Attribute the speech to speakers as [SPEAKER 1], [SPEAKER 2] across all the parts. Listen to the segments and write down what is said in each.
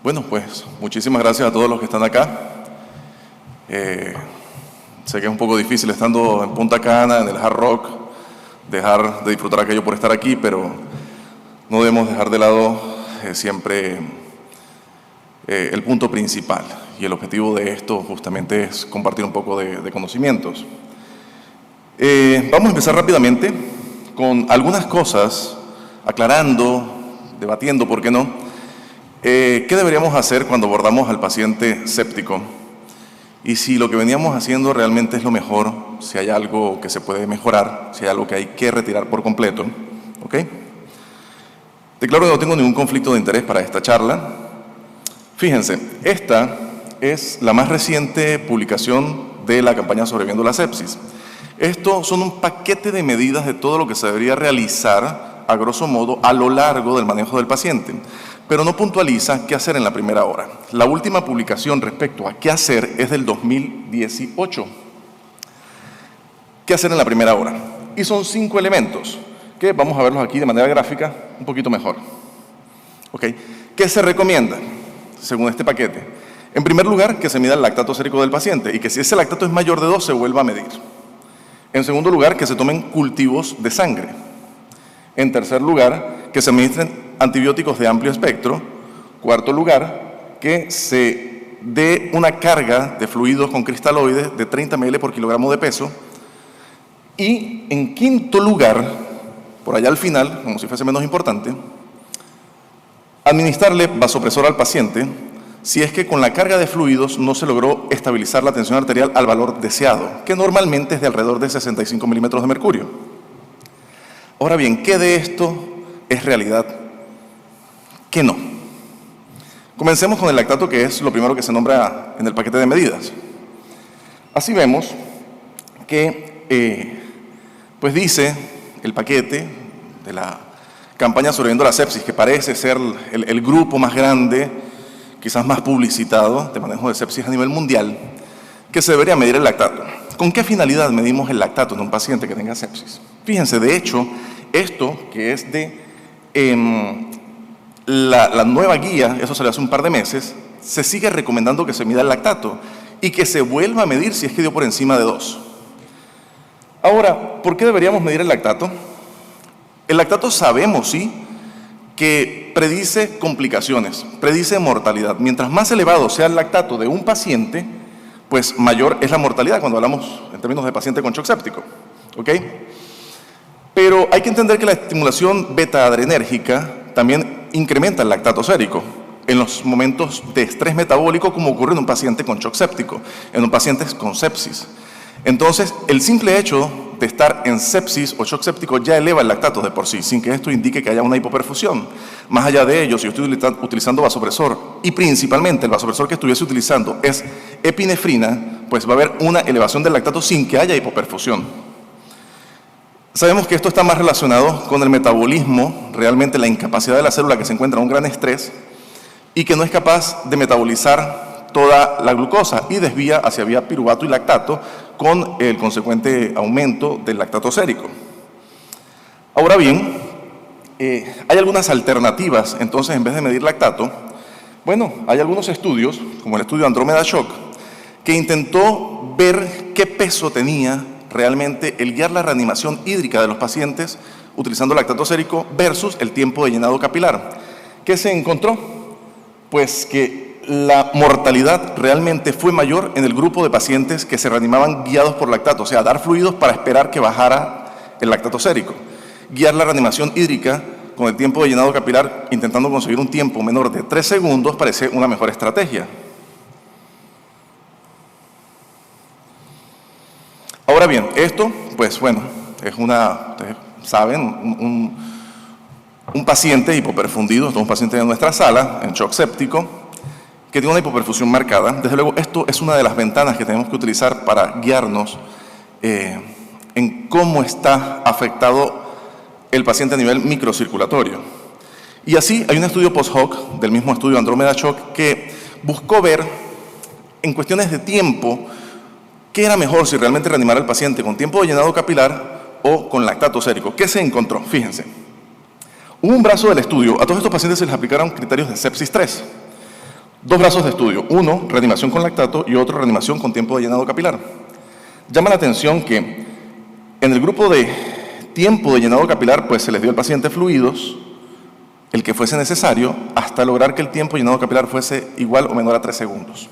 [SPEAKER 1] Bueno, pues muchísimas gracias a todos los que están acá. Sé que es un poco difícil estando en Punta Cana, en el Hard Rock, dejar de disfrutar aquello por estar aquí, pero no debemos dejar de lado siempre el punto principal. Y el objetivo de esto justamente es compartir un poco de conocimientos. Vamos a empezar rápidamente con algunas cosas, aclarando, debatiendo, ¿por qué no? ¿Qué deberíamos hacer cuando abordamos al paciente séptico? Y si lo que veníamos haciendo realmente es lo mejor, si hay algo que se puede mejorar, si hay algo que hay que retirar por completo, ¿ok? Declaro que no tengo ningún conflicto de interés para esta charla. Fíjense, esta es la más reciente publicación de la campaña Sobreviviendo la Sepsis. Esto son un paquete de medidas de todo lo que se debería realizar, a grosso modo, a lo largo del manejo del paciente, pero no puntualiza qué hacer en la primera hora. La última publicación respecto a qué hacer es del 2018. ¿Qué hacer en la primera hora? Y son 5 elementos, que vamos a verlos aquí de manera gráfica un poquito mejor. ¿Ok? ¿Qué se recomienda según este paquete? En primer lugar, que se mida el lactato sérico del paciente y que si ese lactato es mayor de 2 se vuelva a medir. En segundo lugar, que se tomen cultivos de sangre. En tercer lugar, que se administren antibióticos de amplio espectro. Cuarto lugar, que se dé una carga de fluidos con cristaloides de 30 ml por kilogramo de peso. Y en quinto lugar, por allá al final, como si fuese menos importante, administrarle vasopresor al paciente si es que con la carga de fluidos no se logró estabilizar la tensión arterial al valor deseado, que normalmente es de alrededor de 65 milímetros de mercurio. Ahora bien, ¿qué de esto es realidad? ¿Qué no? Comencemos con el lactato, que es lo primero que se nombra en el paquete de medidas. Así vemos que, pues dice el paquete de la campaña Sobreviviendo la Sepsis, que parece ser el grupo más grande, quizás más publicitado, de manejo de sepsis a nivel mundial, que se debería medir el lactato. ¿Con qué finalidad medimos el lactato en un paciente que tenga sepsis? Fíjense, de hecho, esto que es de la nueva guía, eso salió hace un par de meses, se sigue recomendando que se mida el lactato y que se vuelva a medir si es que dio por encima de 2. Ahora, ¿por qué deberíamos medir el lactato? El lactato sabemos, sí, que predice complicaciones, predice mortalidad. Mientras más elevado sea el lactato de un paciente, pues mayor es la mortalidad cuando hablamos en términos de paciente con shock séptico. ¿Ok? Pero hay que entender que la estimulación beta-adrenérgica también incrementa el lactato sérico en los momentos de estrés metabólico, como ocurre en un paciente con shock séptico, en un paciente con sepsis. Entonces, el simple hecho de estar en sepsis o shock séptico ya eleva el lactato de por sí, sin que esto indique que haya una hipoperfusión. Más allá de ello, si yo estoy utilizando vasopresor, y principalmente el vasopresor que estuviese utilizando es epinefrina, pues va a haber una elevación del lactato sin que haya hipoperfusión. Sabemos que esto está más relacionado con el metabolismo, realmente la incapacidad de la célula que se encuentra en un gran estrés y que no es capaz de metabolizar toda la glucosa y desvía hacia vía piruvato y lactato con el consecuente aumento del lactato sérico. Ahora bien, hay algunas alternativas, entonces, en vez de medir lactato. Bueno, hay algunos estudios, como el estudio Andrómeda Shock, que intentó ver qué peso tenía realmente el guiar la reanimación hídrica de los pacientes utilizando lactato sérico versus el tiempo de llenado capilar. ¿Qué se encontró? Pues que la mortalidad realmente fue mayor en el grupo de pacientes que se reanimaban guiados por lactato, o sea, dar fluidos para esperar que bajara el lactato sérico. Guiar la reanimación hídrica con el tiempo de llenado capilar, intentando conseguir un tiempo menor de 3 segundos, parece una mejor estrategia. Ahora bien, esto, pues bueno, es ustedes saben, un paciente hipoperfundido, esto es un paciente de nuestra sala, en shock séptico, que tiene una hipoperfusión marcada. Desde luego, esto es una de las ventanas que tenemos que utilizar para guiarnos en cómo está afectado el paciente a nivel microcirculatorio. Y así hay un estudio post-hoc del mismo estudio Andrómeda Shock que buscó ver en cuestiones de tiempo qué era mejor, si realmente reanimar al paciente con tiempo de llenado capilar o con lactato sérico. ¿Qué se encontró? Fíjense. Hubo un brazo del estudio, a todos estos pacientes se les aplicaron criterios de sepsis 3. Dos brazos de estudio, uno, reanimación con lactato, y otro, reanimación con tiempo de llenado capilar. Llama la atención que en el grupo de tiempo de llenado capilar, pues se les dio al paciente fluidos, el que fuese necesario, hasta lograr que el tiempo de llenado capilar fuese igual o menor a 3 segundos.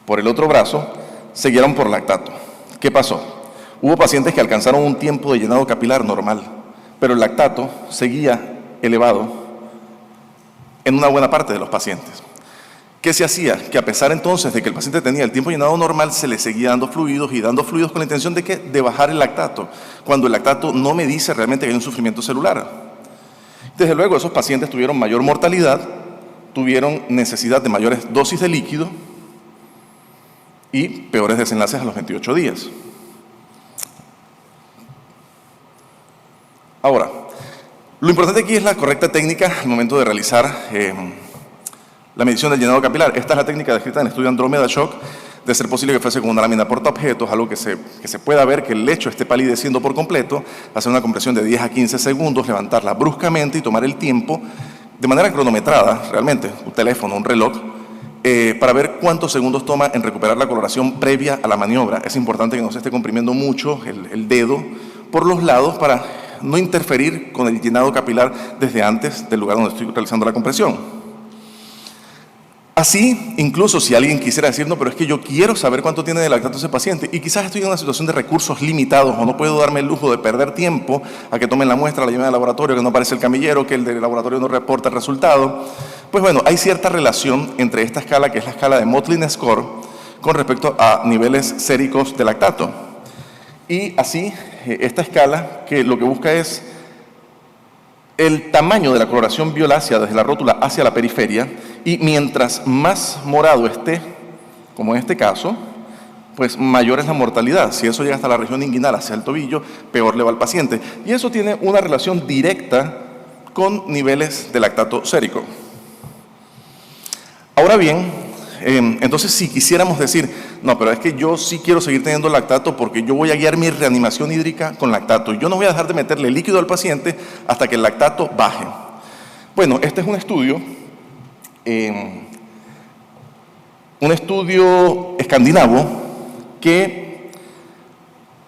[SPEAKER 1] Por el otro brazo, se guiaron por lactato. ¿Qué pasó? Hubo pacientes que alcanzaron un tiempo de llenado capilar normal, pero el lactato seguía elevado en una buena parte de los pacientes. ¿Qué se hacía? Que a pesar entonces de que el paciente tenía el tiempo de llenado normal, se le seguía dando fluidos y dando fluidos con la intención de, de bajar el lactato, cuando el lactato no me dice realmente que hay un sufrimiento celular. Desde luego, esos pacientes tuvieron mayor mortalidad, tuvieron necesidad de mayores dosis de líquido y peores desenlaces a los 28 días. Ahora, lo importante aquí es la correcta técnica al momento de realizar la medición del llenado capilar. Esta es la técnica descrita en el estudio Andrómeda Shock, de ser posible que fuese con una lámina portaobjetos, algo que se pueda ver que el lecho esté palideciendo por completo, hacer una compresión de 10 a 15 segundos, levantarla bruscamente y tomar el tiempo de manera cronometrada, realmente, un teléfono, un reloj, para ver cuántos segundos toma en recuperar la coloración previa a la maniobra. Es importante que no se esté comprimiendo mucho el dedo por los lados para no interferir con el llenado capilar desde antes del lugar donde estoy realizando la compresión. Así, incluso si alguien quisiera decir, no, pero es que yo quiero saber cuánto tiene de lactato ese paciente y quizás estoy en una situación de recursos limitados o no puedo darme el lujo de perder tiempo a que tomen la muestra, la lleven al laboratorio, que no aparece el camillero, que el del laboratorio no reporta el resultado. Pues bueno, hay cierta relación entre esta escala, que es la escala de Motley Score, con respecto a niveles séricos de lactato. Y así, esta escala, que lo que busca es el tamaño de la coloración violácea desde la rótula hacia la periferia, y mientras más morado esté, como en este caso, pues mayor es la mortalidad. Si eso llega hasta la región inguinal, hacia el tobillo, peor le va al paciente. Y eso tiene una relación directa con niveles de lactato sérico. Ahora bien, entonces si quisiéramos decir, no, pero es que yo sí quiero seguir teniendo lactato porque yo voy a guiar mi reanimación hídrica con lactato. Yo no voy a dejar de meterle líquido al paciente hasta que el lactato baje. Bueno, este es un estudio escandinavo que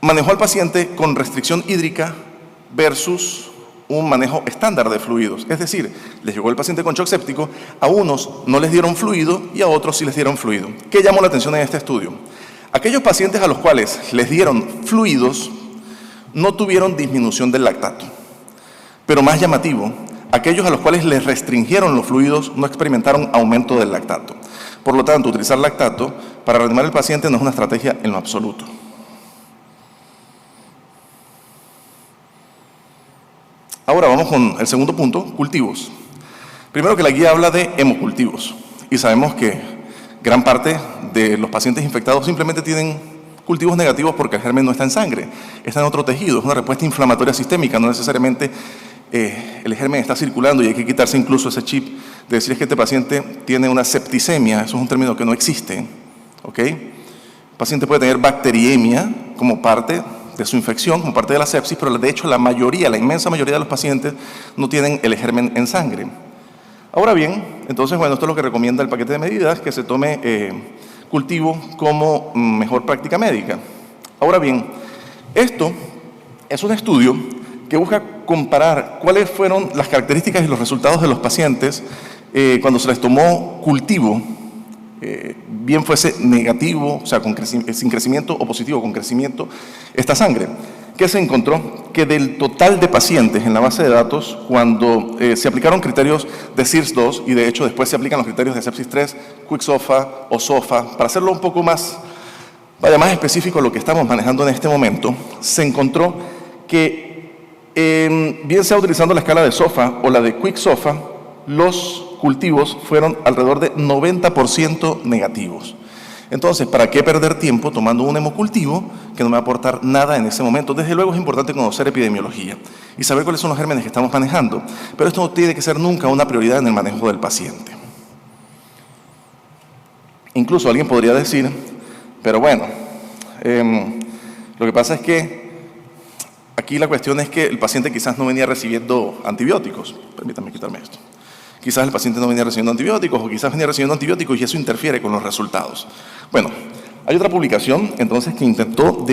[SPEAKER 1] manejó al paciente con restricción hídrica versus un manejo estándar de fluidos. Es decir, les llegó el paciente con shock séptico, a unos no les dieron fluido y a otros sí les dieron fluido. ¿Qué llamó la atención en este estudio? Aquellos pacientes a los cuales les dieron fluidos no tuvieron disminución del lactato. Pero más llamativo, aquellos a los cuales les restringieron los fluidos no experimentaron aumento del lactato. Por lo tanto, utilizar lactato para reanimar al paciente no es una estrategia en lo absoluto. Ahora vamos con el segundo punto, cultivos. Primero, que la guía habla de hemocultivos y sabemos que gran parte de los pacientes infectados simplemente tienen cultivos negativos porque el germen no está en sangre, está en otro tejido, es una respuesta inflamatoria sistémica, no necesariamente el germen está circulando y hay que quitarse incluso ese chip de decir es que este paciente tiene una septicemia, eso es un término que no existe, ¿ok? El paciente puede tener bacteriemia como parte de su infección, como parte de la sepsis, pero de hecho la inmensa mayoría de los pacientes no tienen el germen en sangre. Ahora bien, entonces, bueno, esto es lo que recomienda el paquete de medidas, que se tome cultivo como mejor práctica médica. Ahora bien, esto es un estudio que busca comparar cuáles fueron las características y los resultados de los pacientes cuando se les tomó cultivo, bien fuese negativo, o sea, sin crecimiento, o positivo, con crecimiento, esta sangre. ¿Qué se encontró? Que del total de pacientes en la base de datos, cuando se aplicaron criterios de SIRS-2, y de hecho después se aplican los criterios de sepsis 3, QuickSOFA o SOFA, para hacerlo un poco más específico a lo que estamos manejando en este momento, se encontró que, bien sea utilizando la escala de SOFA o la de QuickSOFA, los cultivos fueron alrededor de 90% negativos. Entonces, ¿para qué perder tiempo tomando un hemocultivo que no me va a aportar nada en ese momento? Desde luego es importante conocer epidemiología y saber cuáles son los gérmenes que estamos manejando, pero esto no tiene que ser nunca una prioridad en el manejo del paciente. Incluso alguien podría decir, pero bueno, lo que pasa es que aquí la cuestión es que el paciente quizás no venía recibiendo antibióticos. Permítanme quitarme esto. Quizás el paciente no venía recibiendo antibióticos o quizás venía recibiendo antibióticos y eso interfiere con los resultados. Bueno, hay otra publicación entonces que intentó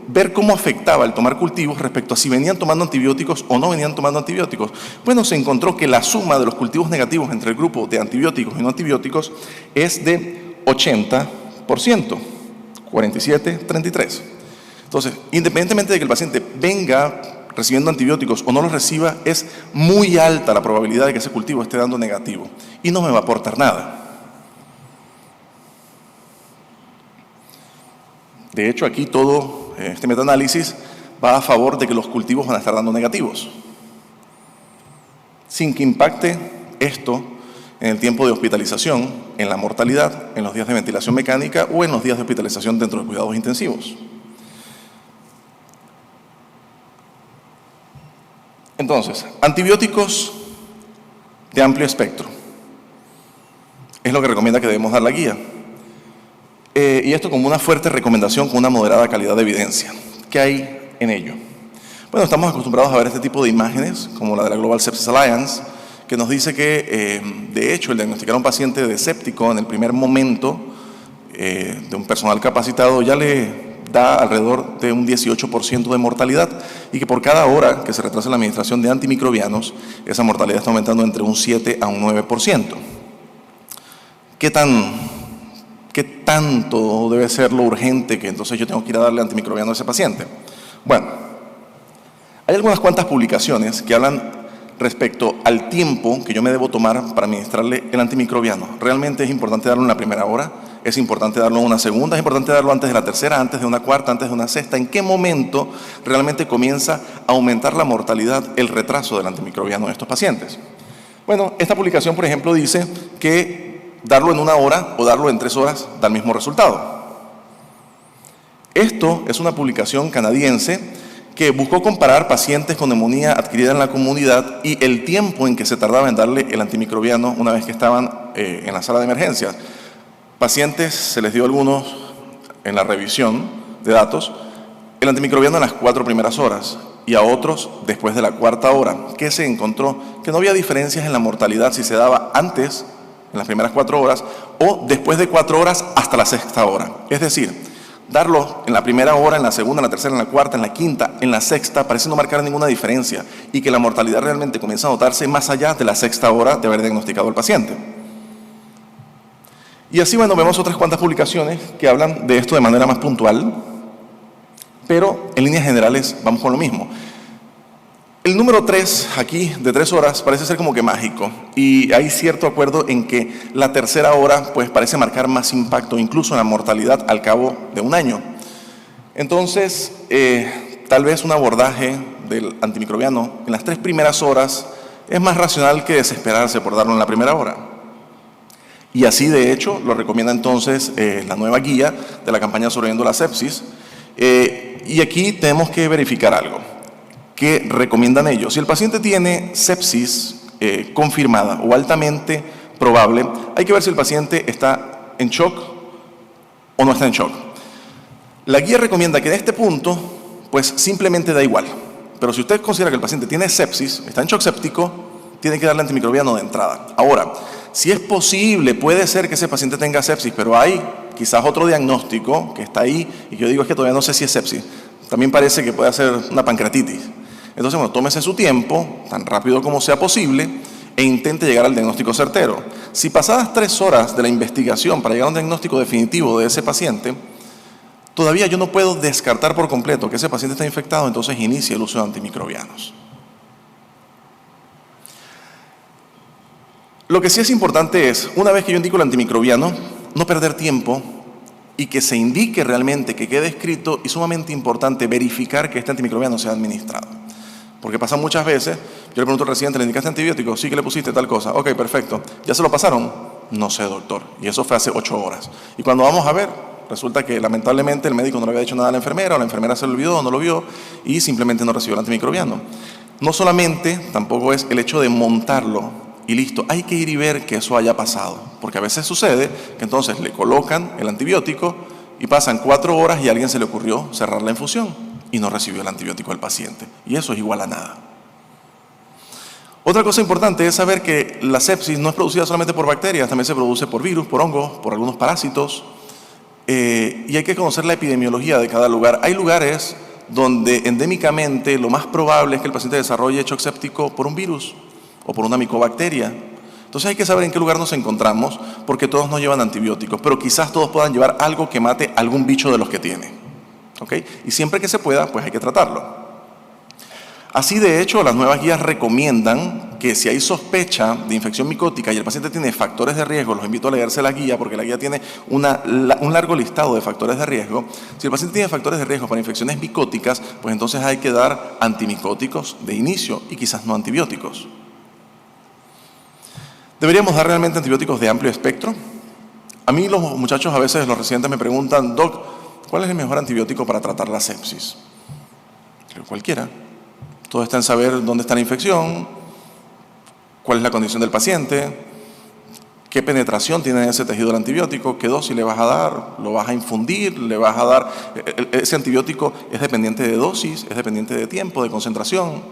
[SPEAKER 1] ver cómo afectaba el tomar cultivos respecto a si venían tomando antibióticos o no venían tomando antibióticos. Bueno, se encontró que la suma de los cultivos negativos entre el grupo de antibióticos y no antibióticos es de 80%, 47-33. Entonces, independientemente de que el paciente venga recibiendo antibióticos o no los reciba, es muy alta la probabilidad de que ese cultivo esté dando negativo y no me va a aportar nada. De hecho, aquí todo este metaanálisis va a favor de que los cultivos van a estar dando negativos, sin que impacte esto en el tiempo de hospitalización, en la mortalidad, en los días de ventilación mecánica o en los días de hospitalización dentro de cuidados intensivos. Entonces, antibióticos de amplio espectro. Es lo que recomienda que debemos dar la guía. Y esto como una fuerte recomendación con una moderada calidad de evidencia. ¿Qué hay en ello? Bueno, estamos acostumbrados a ver este tipo de imágenes, como la de la Global Sepsis Alliance, que nos dice que, de hecho, el diagnosticar a un paciente de séptico en el primer momento de un personal capacitado ya le da alrededor de un 18% de mortalidad y que por cada hora que se retrasa la administración de antimicrobianos, esa mortalidad está aumentando entre un 7 a un 9%. ¿Qué tanto debe ser lo urgente que entonces yo tengo que ir a darle antimicrobiano a ese paciente? Bueno, hay algunas cuantas publicaciones que hablan respecto al tiempo que yo me debo tomar para administrarle el antimicrobiano. ¿Realmente es importante darlo en la primera hora? ¿Es importante darlo en una segunda? ¿Es importante darlo antes de la tercera, antes de una cuarta, antes de una sexta? ¿En qué momento realmente comienza a aumentar la mortalidad, el retraso del antimicrobiano en estos pacientes? Bueno, esta publicación, por ejemplo, dice que darlo en una hora o darlo en 3 horas da el mismo resultado. Esto es una publicación canadiense que buscó comparar pacientes con neumonía adquirida en la comunidad y el tiempo en que se tardaba en darle el antimicrobiano una vez que estaban en la sala de emergencias. Pacientes, se les dio a algunos en la revisión de datos, el antimicrobiano en las 4 primeras horas y a otros después de la 4ª hora. ¿Qué se encontró? Que no había diferencias en la mortalidad si se daba antes, en las primeras 4 horas, o después de 4 horas hasta la 6ª hora. Es decir, darlo en la primera hora, en la segunda, en la tercera, en la cuarta, en la quinta, en la sexta, parece no marcar ninguna diferencia y que la mortalidad realmente comienza a notarse más allá de la 6ª hora de haber diagnosticado al paciente. Y así, bueno, vemos otras cuantas publicaciones que hablan de esto de manera más puntual, pero en líneas generales vamos con lo mismo. El número 3 aquí, de 3 horas, parece ser como que mágico y hay cierto acuerdo en que la 3ª hora pues parece marcar más impacto, incluso en la mortalidad al cabo de un año. Entonces, tal vez un abordaje del antimicrobiano en las 3 primeras horas es más racional que desesperarse por darlo en la primera hora. Y así, de hecho, lo recomienda entonces la nueva guía de la campaña Sobreviviendo la Sepsis. Y aquí tenemos que verificar algo. ¿Qué recomiendan ellos? Si el paciente tiene sepsis confirmada o altamente probable, hay que ver si el paciente está en shock o no está en shock. La guía recomienda que en este punto, pues simplemente da igual. Pero si usted considera que el paciente tiene sepsis, está en shock séptico, tiene que darle antimicrobiano de entrada. Ahora, si es posible, puede ser que ese paciente tenga sepsis, pero hay quizás otro diagnóstico que está ahí y yo digo es que todavía no sé si es sepsis. También parece que puede ser una pancreatitis. Entonces, bueno, tómese su tiempo, tan rápido como sea posible, e intente llegar al diagnóstico certero. Si pasadas 3 horas de la investigación para llegar a un diagnóstico definitivo de ese paciente, todavía yo no puedo descartar por completo que ese paciente está infectado, entonces inicie el uso de antimicrobianos. Lo que sí es importante es, una vez que yo indico el antimicrobiano, no perder tiempo y que se indique realmente, que quede escrito y sumamente importante verificar que este antimicrobiano sea administrado. Porque pasa muchas veces, yo le pregunto al residente, ¿le indicaste antibiótico? Sí, que le pusiste tal cosa. Ok, perfecto. ¿Ya se lo pasaron? No sé, doctor. Y eso fue hace 8 horas. Y cuando vamos a ver, resulta que lamentablemente el médico no le había dicho nada a la enfermera, o la enfermera se lo olvidó, no lo vio, y simplemente no recibió el antimicrobiano. No solamente, tampoco es el hecho de montarlo y listo. Hay que ir y ver que eso haya pasado. Porque a veces sucede que entonces le colocan el antibiótico y pasan 4 horas y a alguien se le ocurrió cerrar la infusión y no recibió el antibiótico al paciente. Y eso es igual a nada. Otra cosa importante es saber que la sepsis no es producida solamente por bacterias, también se produce por virus, por hongos, por algunos parásitos, y hay que conocer la epidemiología de cada lugar. Hay lugares donde endémicamente lo más probable es que el paciente desarrolle shock séptico por un virus o por una micobacteria. Entonces hay que saber en qué lugar nos encontramos, porque todos no llevan antibióticos, pero quizás todos puedan llevar algo que mate algún bicho de los que tiene. ¿Okay? Y siempre que se pueda, pues hay que tratarlo. Así, de hecho, las nuevas guías recomiendan que si hay sospecha de infección micótica y el paciente tiene factores de riesgo, los invito a leerse la guía porque la guía tiene un largo listado de factores de riesgo. Si el paciente tiene factores de riesgo para infecciones micóticas, pues entonces hay que dar antimicóticos de inicio y quizás no antibióticos. ¿Deberíamos dar realmente antibióticos de amplio espectro? A mí los muchachos, a veces los residentes me preguntan, Doc, ¿cuál es el mejor antibiótico para tratar la sepsis? Creo cualquiera. Todo está en saber dónde está la infección, cuál es la condición del paciente, qué penetración tiene ese tejido del antibiótico, qué dosis le vas a dar, lo vas a infundir, le vas a dar. Ese antibiótico es dependiente de dosis, es dependiente de tiempo, de concentración.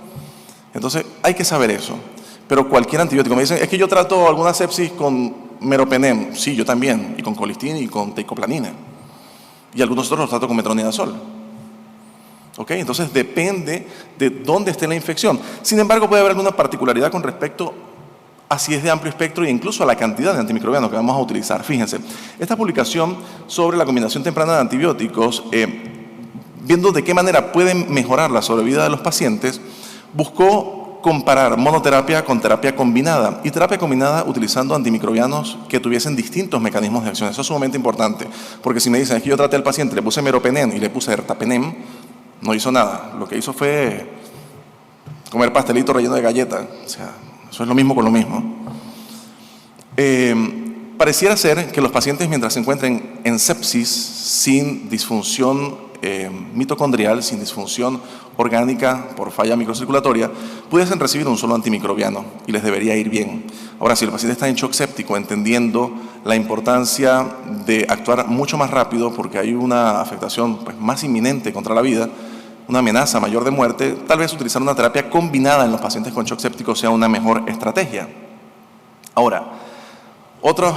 [SPEAKER 1] Entonces hay que saber eso. Pero cualquier antibiótico, me dicen, es que yo trato alguna sepsis con meropenem. Sí, yo también, y con colistina y con teicoplanina. Y algunos otros los trato con metronidazol. ¿Ok? Entonces depende de dónde esté la infección. Sin embargo, puede haber alguna particularidad con respecto a si es de amplio espectro e incluso a la cantidad de antimicrobianos que vamos a utilizar. Fíjense, esta publicación sobre la combinación temprana de antibióticos, viendo de qué manera pueden mejorar la sobrevida de los pacientes, buscó comparar monoterapia con terapia combinada y terapia combinada utilizando antimicrobianos que tuviesen distintos mecanismos de acción. Eso es sumamente importante, porque si me dicen, es que yo traté al paciente, le puse meropenem y le puse ertapenem, no hizo nada. Lo que hizo fue comer pastelito relleno de galleta. O sea, eso es lo mismo con lo mismo. Pareciera ser que los pacientes, mientras se encuentren en sepsis sin disfunción mitocondrial, sin disfunción orgánica por falla microcirculatoria, pudiesen recibir un solo antimicrobiano y les debería ir bien. Ahora, si el paciente está en shock séptico, entendiendo la importancia de actuar mucho más rápido porque hay una afectación pues, más inminente contra la vida, una amenaza mayor de muerte, tal vez utilizar una terapia combinada en los pacientes con shock séptico sea una mejor estrategia. Ahora, otro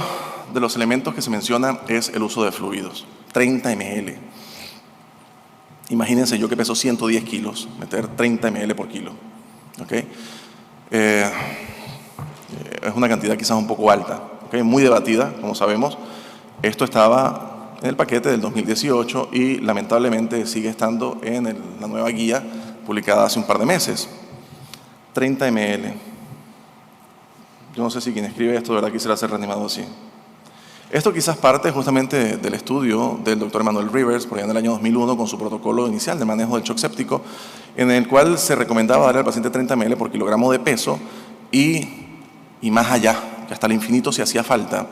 [SPEAKER 1] de los elementos que se menciona es el uso de fluidos, 30 ml. Imagínense yo que peso 110 kilos, meter 30 ml por kilo. ¿Okay? Es una cantidad quizás un poco alta, ¿okay? Muy debatida, como sabemos. Esto estaba en el paquete del 2018 y lamentablemente sigue estando en la nueva guía publicada hace un par de meses. 30 ml. Yo no sé si quien escribe esto de verdad quisiera ser reanimado así. Esto quizás parte justamente del estudio del doctor Emmanuel Rivers, por allá en el año 2001, con su protocolo inicial de manejo del shock séptico, en el cual se recomendaba darle al paciente 30 ml por kilogramo de peso y más allá, que hasta el infinito si hacía falta.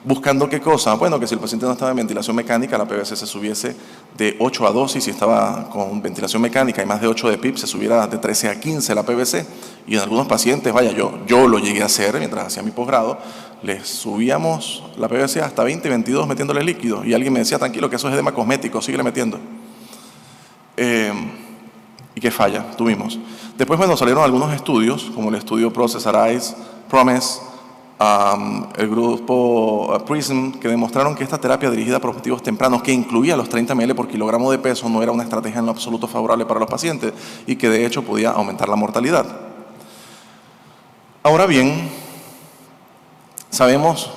[SPEAKER 1] Buscando qué cosa, bueno, que si el paciente no estaba en ventilación mecánica, la PVC se subiese de 8 a 12, y si estaba con ventilación mecánica y más de 8 de PIB, se subiera de 13 a 15 la PVC. Y en algunos pacientes, vaya, yo lo llegué a hacer mientras hacía mi posgrado, les subíamos la PVC hasta 20, 22 metiéndole líquido. Y alguien me decía, tranquilo, que eso es edema cosmético, síguele metiendo. ¿Y qué falla? Tuvimos. Después, bueno, salieron algunos estudios, como el estudio PROCESS-ARISE, PROMISE, el grupo PRISM, que demostraron que esta terapia dirigida por objetivos tempranos, que incluía los 30 ml por kilogramo de peso, no era una estrategia en lo absoluto favorable para los pacientes y que de hecho podía aumentar la mortalidad. Ahora bien, sabemos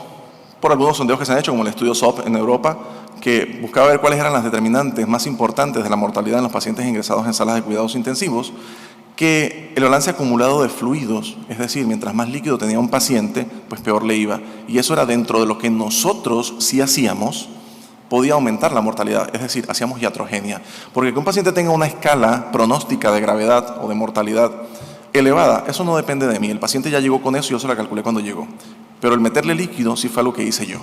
[SPEAKER 1] por algunos sondeos que se han hecho, como el estudio SOP en Europa, que buscaba ver cuáles eran las determinantes más importantes de la mortalidad en los pacientes ingresados en salas de cuidados intensivos, que el balance acumulado de fluidos, es decir, mientras más líquido tenía un paciente, pues peor le iba. Y eso era dentro de lo que nosotros sí hacíamos, podía aumentar la mortalidad, es decir, hacíamos iatrogenia. Porque que un paciente tenga una escala pronóstica de gravedad o de mortalidad elevada, eso no depende de mí. El paciente ya llegó con eso y yo se la calculé cuando llegó. Pero el meterle líquido sí fue algo que hice yo.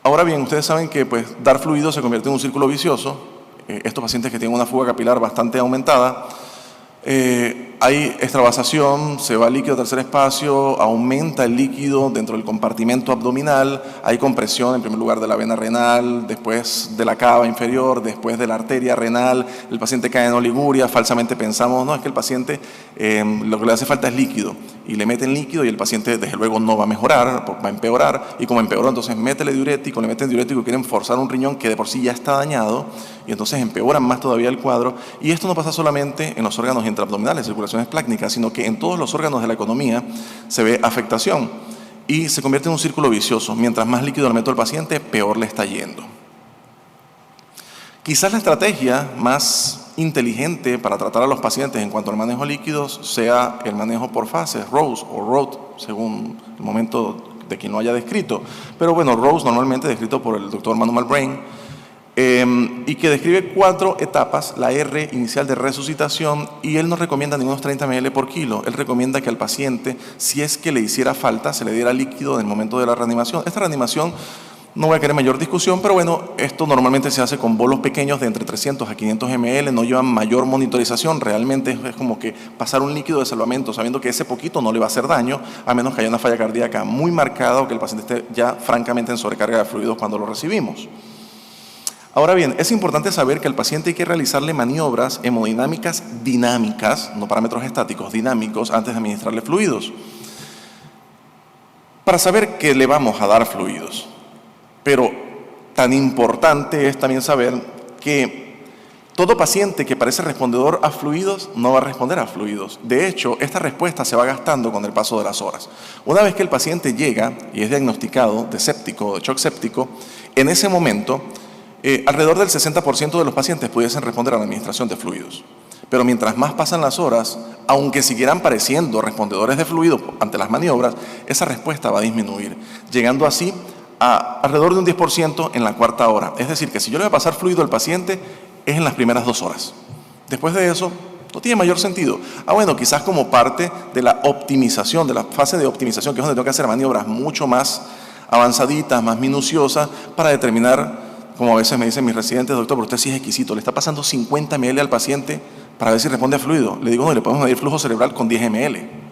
[SPEAKER 1] Ahora bien, ustedes saben que pues, dar fluido se convierte en un círculo vicioso. Estos pacientes que tienen una fuga capilar bastante aumentada, hay extravasación, se va líquido a tercer espacio, aumenta el líquido dentro del compartimento abdominal, hay compresión en primer lugar de la vena renal, después de la cava inferior, después de la arteria renal, el paciente cae en oliguria, falsamente pensamos, no, es que el paciente lo que le hace falta es líquido, y le meten líquido y el paciente desde luego no va a mejorar, va a empeorar, y como empeoró entonces métele diurético, le meten diurético y quieren forzar un riñón que de por sí ya está dañado, y entonces empeoran más todavía el cuadro, y esto no pasa solamente en los órganos intraabdominales, circulaciones plácnicas, sino que en todos los órganos de la economía se ve afectación y se convierte en un círculo vicioso. Mientras más líquido le meto al paciente, peor le está yendo. Quizás la estrategia más inteligente para tratar a los pacientes en cuanto al manejo de líquidos sea el manejo por fases, ROSE o ROT, según el momento de quien lo haya descrito. Pero bueno, ROSE normalmente descrito por el doctor Manuel Brain, y que describe 4 etapas, la R inicial de resucitación, y él no recomienda ni unos 30 ml por kilo. Él recomienda que al paciente, si es que le hiciera falta, se le diera líquido en el momento de la reanimación. Esta reanimación no voy a querer mayor discusión, pero bueno, esto normalmente se hace con bolos pequeños de entre 300 a 500 ml, no llevan mayor monitorización, realmente es como que pasar un líquido de salvamento sabiendo que ese poquito no le va a hacer daño, a menos que haya una falla cardíaca muy marcada o que el paciente esté ya francamente en sobrecarga de fluidos cuando lo recibimos. Ahora bien, es importante saber que al paciente hay que realizarle maniobras hemodinámicas dinámicas, no parámetros estáticos, dinámicos, antes de administrarle fluidos, para saber que le vamos a dar fluidos. Pero tan importante es también saber que todo paciente que parece respondedor a fluidos no va a responder a fluidos. De hecho, esta respuesta se va gastando con el paso de las horas. Una vez que el paciente llega y es diagnosticado de séptico, de shock séptico, en ese momento alrededor del 60% de los pacientes pudiesen responder a la administración de fluidos. Pero mientras más pasan las horas, aunque siguieran pareciendo respondedores de fluidos ante las maniobras, esa respuesta va a disminuir, llegando así a alrededor de un 10% en la 4ª hora. Es decir, que si yo le voy a pasar fluido al paciente, es en las primeras 2 horas. Después de eso, no tiene mayor sentido. Bueno, quizás como parte de la optimización, de la fase de optimización, que es donde tengo que hacer maniobras mucho más avanzaditas, más minuciosas, para determinar, como a veces me dicen mis residentes, doctor, pero usted sí es exquisito, le está pasando 50 ml al paciente para ver si responde a fluido. Le digo, no, le podemos medir flujo cerebral con 10 ml.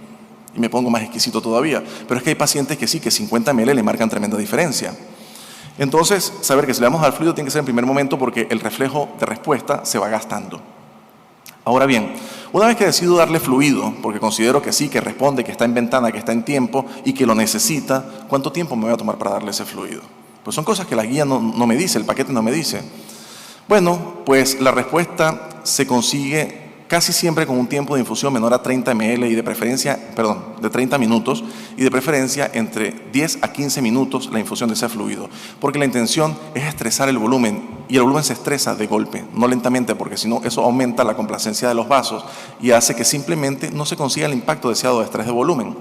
[SPEAKER 1] Y me pongo más exquisito todavía. Pero es que hay pacientes que sí, que 50 ml le marcan tremenda diferencia. Entonces, saber que si le vamos a dar fluido tiene que ser en primer momento porque el reflejo de respuesta se va gastando. Ahora bien, una vez que decido darle fluido, porque considero que sí, que responde, que está en ventana, que está en tiempo y que lo necesita, ¿cuánto tiempo me voy a tomar para darle ese fluido? Pues son cosas que la guía no me dice, el paquete no me dice. Bueno, pues la respuesta se consigue casi siempre con un tiempo de infusión menor a 30 ml y de 30 minutos y de preferencia entre 10 a 15 minutos la infusión de ese fluido, porque la intención es estresar el volumen y el volumen se estresa de golpe, no lentamente, porque si no eso aumenta la complacencia de los vasos y hace que simplemente no se consiga el impacto deseado de estrés de volumen.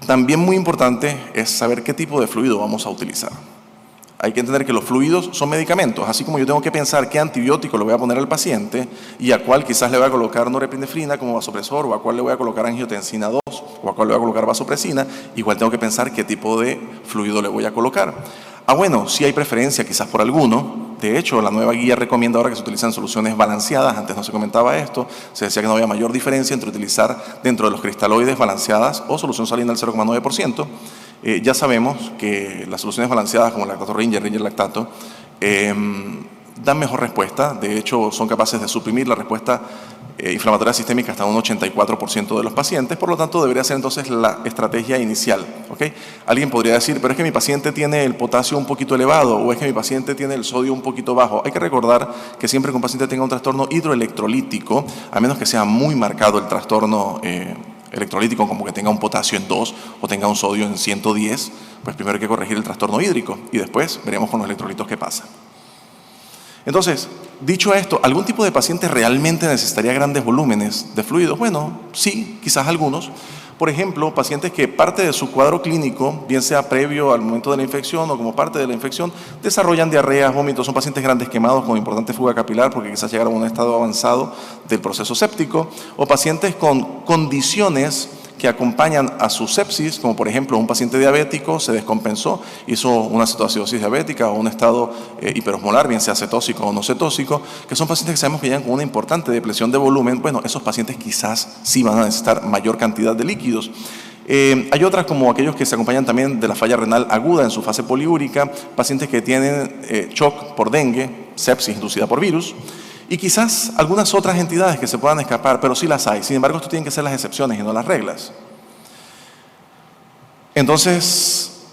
[SPEAKER 1] También muy importante es saber qué tipo de fluido vamos a utilizar. Hay que entender que los fluidos son medicamentos, así como yo tengo que pensar qué antibiótico le voy a poner al paciente y a cuál quizás le voy a colocar norepinefrina como vasopresor o a cuál le voy a colocar angiotensina 2 o a cuál le voy a colocar vasopresina, igual tengo que pensar qué tipo de fluido le voy a colocar. Bueno, sí hay preferencia quizás por alguno. De hecho, la nueva guía recomienda ahora que se utilizan soluciones balanceadas. Antes no se comentaba esto. Se decía que no había mayor diferencia entre utilizar dentro de los cristaloides balanceadas o solución salina al 0,9%. Ya sabemos que las soluciones balanceadas como el lactato Ringer lactato dan mejor respuesta. De hecho, son capaces de suprimir la respuesta inflamatoria sistémica hasta un 84% de los pacientes. Por lo tanto, debería ser entonces la estrategia inicial. ¿Okay? Alguien podría decir, pero es que mi paciente tiene el potasio un poquito elevado o es que mi paciente tiene el sodio un poquito bajo. Hay que recordar que siempre que un paciente tenga un trastorno hidroelectrolítico, a menos que sea muy marcado el trastorno electrolítico, como que tenga un potasio en 2 o tenga un sodio en 110, pues primero hay que corregir el trastorno hídrico y después veremos con los electrolitos qué pasa. Entonces, dicho esto, ¿algún tipo de paciente realmente necesitaría grandes volúmenes de fluidos? Bueno, sí, quizás algunos. Por ejemplo, pacientes que parte de su cuadro clínico, bien sea previo al momento de la infección o como parte de la infección, desarrollan diarreas, vómitos, son pacientes grandes quemados con importante fuga capilar porque quizás llegaron a un estado avanzado del proceso séptico, o pacientes con condiciones que acompañan a su sepsis, como por ejemplo un paciente diabético se descompensó, hizo una cetoacidosis diabética o un estado hiperosmolar, bien sea cetóxico o no cetóxico, que son pacientes que sabemos que llegan con una importante depresión de volumen. Bueno, esos pacientes quizás sí van a necesitar mayor cantidad de líquidos. Hay otras como aquellos que se acompañan también de la falla renal aguda en su fase poliúrica, pacientes que tienen shock por dengue, sepsis inducida por virus, y quizás algunas otras entidades que se puedan escapar, pero sí las hay. Sin embargo, esto tienen que ser las excepciones y no las reglas. Entonces,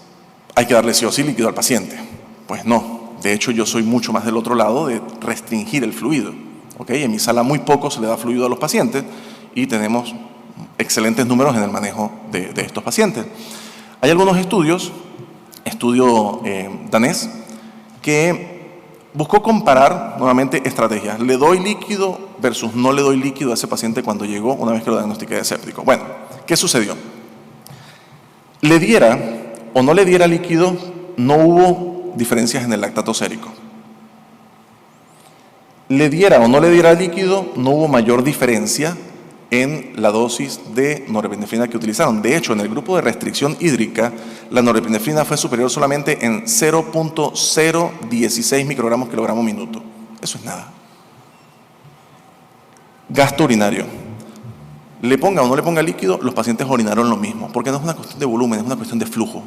[SPEAKER 1] ¿hay que darle sí o sí líquido al paciente? Pues no. De hecho, yo soy mucho más del otro lado de restringir el fluido. ¿Okay? En mi sala muy poco se le da fluido a los pacientes y tenemos excelentes números en el manejo de estos pacientes. Hay algunos estudio danés, que buscó comparar nuevamente estrategias. ¿Le doy líquido versus no le doy líquido a ese paciente cuando llegó una vez que lo diagnostiqué de séptico? Bueno, ¿qué sucedió? Le diera o no le diera líquido, no hubo diferencias en el lactato sérico. Le diera o no le diera líquido, no hubo mayor diferencia en la dosis de norepinefrina que utilizaron. De hecho, en el grupo de restricción hídrica, la norepinefrina fue superior solamente en 0.016 microgramos kilogramo minuto. Eso es nada. Gasto urinario. Le ponga o no le ponga líquido, los pacientes orinaron lo mismo, porque no es una cuestión de volumen, es una cuestión de flujo.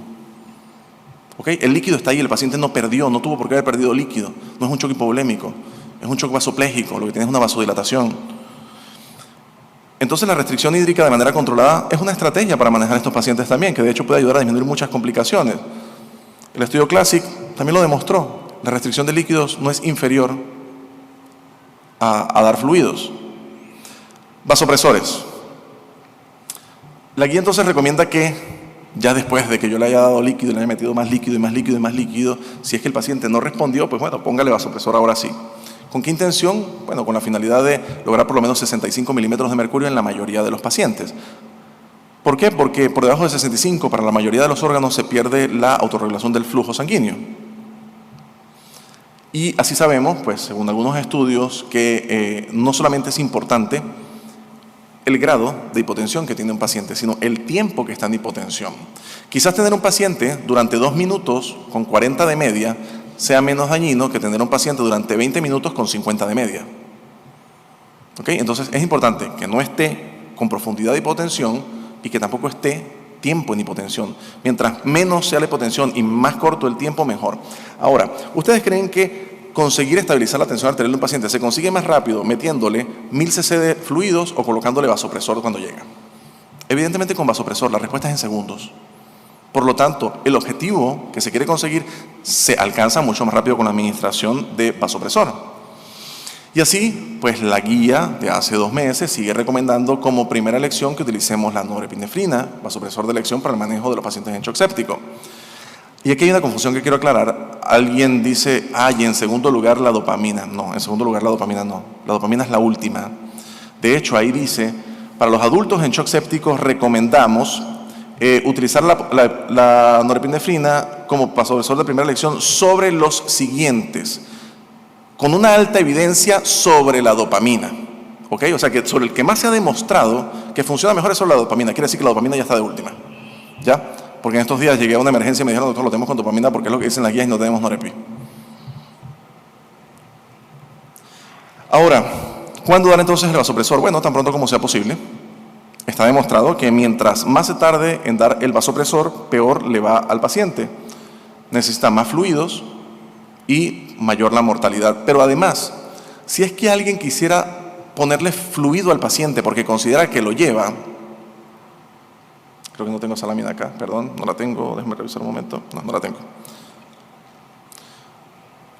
[SPEAKER 1] ¿Okay? El líquido está ahí, el paciente no tuvo por qué haber perdido líquido. No es un choque hipovolémico, es un choque vasopléjico, lo que tiene es una vasodilatación. Entonces la restricción hídrica de manera controlada es una estrategia para manejar a estos pacientes también, que de hecho puede ayudar a disminuir muchas complicaciones. El estudio CLASSIC también lo demostró. La restricción de líquidos no es inferior a dar fluidos. Vasopresores. La guía entonces recomienda que ya después de que yo le haya dado líquido, le haya metido más líquido y más líquido y más líquido, si es que el paciente no respondió, pues bueno, póngale vasopresor ahora sí. ¿Con qué intención? Bueno, con la finalidad de lograr por lo menos 65 milímetros de mercurio en la mayoría de los pacientes. ¿Por qué? Porque por debajo de 65, para la mayoría de los órganos, se pierde la autorregulación del flujo sanguíneo. Y así sabemos, pues, según algunos estudios, que no solamente es importante el grado de hipotensión que tiene un paciente, sino el tiempo que está en hipotensión. Quizás tener un paciente durante 2 minutos con 40 de media sea menos dañino que tener un paciente durante 20 minutos con 50 de media. ¿Okay? Entonces es importante que no esté con profundidad de hipotensión y que tampoco esté tiempo en hipotensión. Mientras menos sea la hipotensión y más corto el tiempo, mejor. Ahora, ¿ustedes creen que conseguir estabilizar la tensión arterial de un paciente se consigue más rápido metiéndole 1000 cc de fluidos o colocándole vasopresor cuando llega? Evidentemente con vasopresor, la respuesta es en segundos. Por lo tanto, el objetivo que se quiere conseguir se alcanza mucho más rápido con la administración de vasopresor. Y así, pues la guía de hace 2 meses sigue recomendando como primera elección que utilicemos la norepinefrina, vasopresor de elección para el manejo de los pacientes en shock séptico. Y aquí hay una confusión que quiero aclarar. Alguien dice, y en segundo lugar la dopamina. No, en segundo lugar la dopamina no. La dopamina es la última. De hecho, ahí dice, para los adultos en shock séptico recomendamos utilizar la norepinefrina como vasopresor de primera elección sobre los siguientes, con una alta evidencia sobre la dopamina. ¿Okay? O sea, que sobre el que más se ha demostrado que funciona mejor es sobre la dopamina. Quiere decir que la dopamina ya está de última. ¿Ya? Porque en estos días llegué a una emergencia y me dijeron, doctor, lo tenemos con dopamina porque es lo que dicen las guías y no tenemos norepi. Ahora, ¿cuándo dar entonces el vasopresor? Bueno, tan pronto como sea posible. Está demostrado que mientras más se tarde en dar el vasopresor, peor le va al paciente. Necesita más fluidos y mayor la mortalidad. Pero además, si es que alguien quisiera ponerle fluido al paciente porque considera que lo lleva, creo que no tengo esa lámina acá, perdón, no la tengo, déjeme revisar un momento, no la tengo.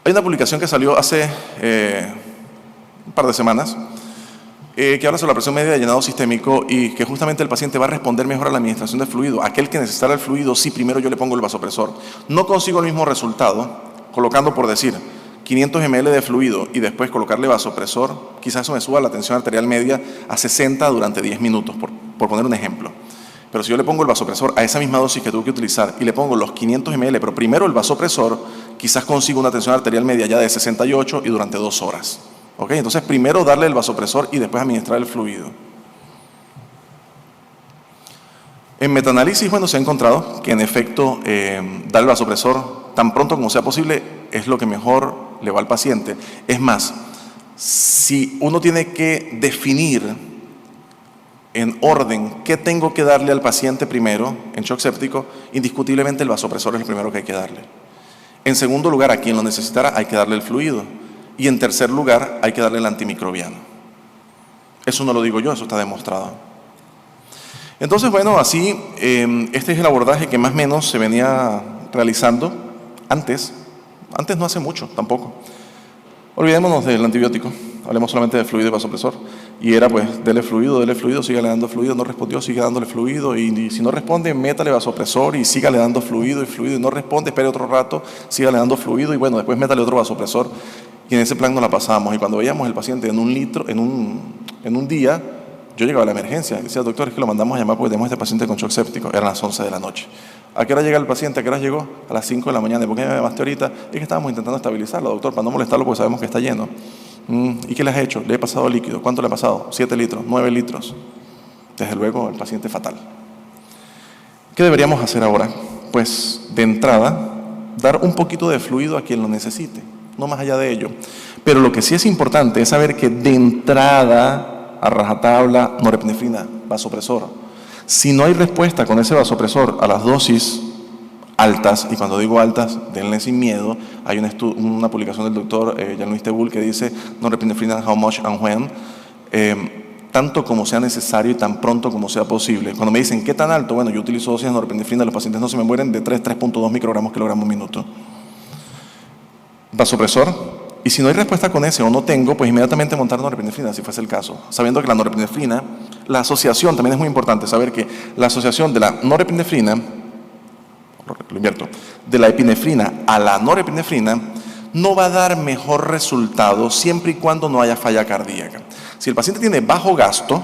[SPEAKER 1] Hay una publicación que salió hace un par de semanas que habla sobre la presión media de llenado sistémico y que justamente el paciente va a responder mejor a la administración de fluido. Aquel que necesitara el fluido, si primero yo le pongo el vasopresor. No consigo el mismo resultado colocando, por decir, 500 ml de fluido y después colocarle vasopresor. Quizás eso me suba la tensión arterial media a 60 durante 10 minutos, por poner un ejemplo. Pero si yo le pongo el vasopresor a esa misma dosis que tuve que utilizar y le pongo los 500 ml, pero primero el vasopresor, quizás consigo una tensión arterial media ya de 68 y durante 2 horas. ¿Okay? Entonces, primero darle el vasopresor y después administrar el fluido. En metaanálisis, bueno, se ha encontrado que en efecto dar el vasopresor tan pronto como sea posible es lo que mejor le va al paciente. Es más, si uno tiene que definir en orden qué tengo que darle al paciente primero en shock séptico, indiscutiblemente el vasopresor es el primero que hay que darle. En segundo lugar, a quien lo necesitara hay que darle el fluido. Y en tercer lugar, hay que darle el antimicrobiano. Eso no lo digo yo, eso está demostrado. Entonces, bueno, así, este es el abordaje que más o menos se venía realizando antes no hace mucho tampoco. Olvidémonos del antibiótico, hablemos solamente del fluido y vasopresor. Y era pues, dele fluido, sígale dando fluido, no respondió, sigue dándole fluido, y si no responde, métale vasopresor y sígale dando fluido, y no responde, espere otro rato, sígale dando fluido, y bueno, después métale otro vasopresor. Y en ese plan nos la pasábamos, y cuando veíamos el paciente en un día, yo llegaba a la emergencia, y decía, doctor, es que lo mandamos a llamar porque tenemos a este paciente con shock séptico, eran las 11 de la noche. ¿A qué hora llega el paciente? ¿A qué hora llegó? A las 5 de la mañana. ¿Por qué me llamaste ahorita? Es que estábamos intentando estabilizarlo, doctor, para no molestarlo porque sabemos que está lleno. ¿Y qué le has hecho? Le he pasado líquido. ¿Cuánto le ha pasado? 7 litros, 9 litros. Desde luego, el paciente fatal. ¿Qué deberíamos hacer ahora? Pues, de entrada, dar un poquito de fluido a quien lo necesite, no más allá de ello. Pero lo que sí es importante es saber que de entrada, a rajatabla, norepinefrina, vasopresor. Si no hay respuesta con ese vasopresor a las dosis altas, y cuando digo altas, denle sin miedo, hay una publicación del doctor Jean-Louis Teboul que dice norepinefrina, how much and when, tanto como sea necesario y tan pronto como sea posible. Cuando me dicen, ¿qué tan alto? Bueno, yo utilizo dosis de norepinefrina, los pacientes no se me mueren de 3.2 microgramos kilogramo minuto. Vasopresor. Y si no hay respuesta con ese o no tengo, pues inmediatamente montar norepinefrina, si fuese el caso. Sabiendo que la norepinefrina, la asociación, también es muy importante saber que la asociación de la norepinefrina, lo invierto, de la epinefrina a la norepinefrina, no va a dar mejor resultado siempre y cuando no haya falla cardíaca. Si el paciente tiene bajo gasto,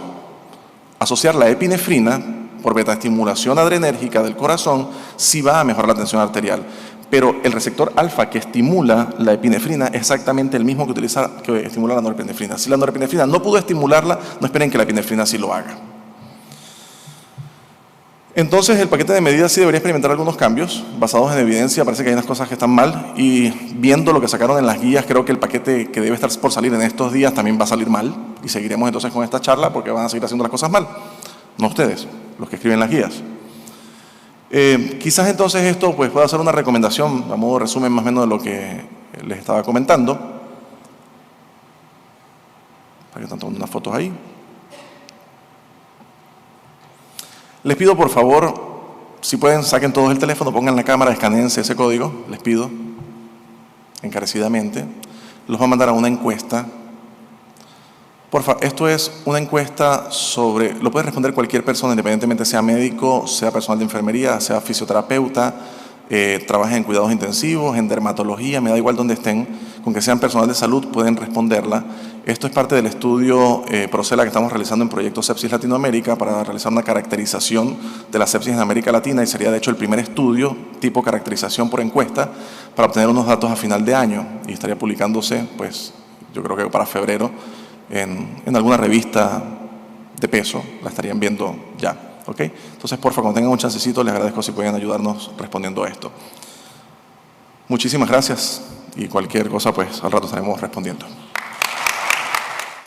[SPEAKER 1] asociar la epinefrina por betaestimulación adrenérgica del corazón sí va a mejorar la tensión arterial. Pero el receptor alfa que estimula la epinefrina es exactamente el mismo que estimula la norepinefrina. Si la norepinefrina no pudo estimularla, no esperen que la epinefrina sí lo haga. Entonces, el paquete de medidas sí debería experimentar algunos cambios basados en evidencia. Parece que hay unas cosas que están mal, y viendo lo que sacaron en las guías, creo que el paquete que debe estar por salir en estos días también va a salir mal, y seguiremos entonces con esta charla porque van a seguir haciendo las cosas mal. No ustedes, los que escriben las guías. Quizás entonces esto pues, pueda ser una recomendación, a modo de resumen más o menos de lo que les estaba comentando. Para que están tomando unas fotos ahí. Les pido por favor, si pueden, saquen todos el teléfono, pongan la cámara, escaneense ese código, les pido, encarecidamente. Los va a mandar a una encuesta. Porfa, esto es una encuesta sobre, lo puede responder cualquier persona, independientemente sea médico, sea personal de enfermería, sea fisioterapeuta, trabaje en cuidados intensivos, en dermatología, me da igual donde estén, con que sean personal de salud pueden responderla. Esto es parte del estudio Procela que estamos realizando en Proyecto Sepsis Latinoamérica para realizar una caracterización de la sepsis en América Latina, y sería de hecho el primer estudio tipo caracterización por encuesta para obtener unos datos a final de año, y estaría publicándose, pues yo creo que para febrero, en alguna revista de peso, la estarían viendo ya, ¿ok? Entonces, por favor, cuando tengan un chancecito, les agradezco si pueden ayudarnos respondiendo a esto. Muchísimas gracias, y cualquier cosa, pues, al rato estaremos respondiendo.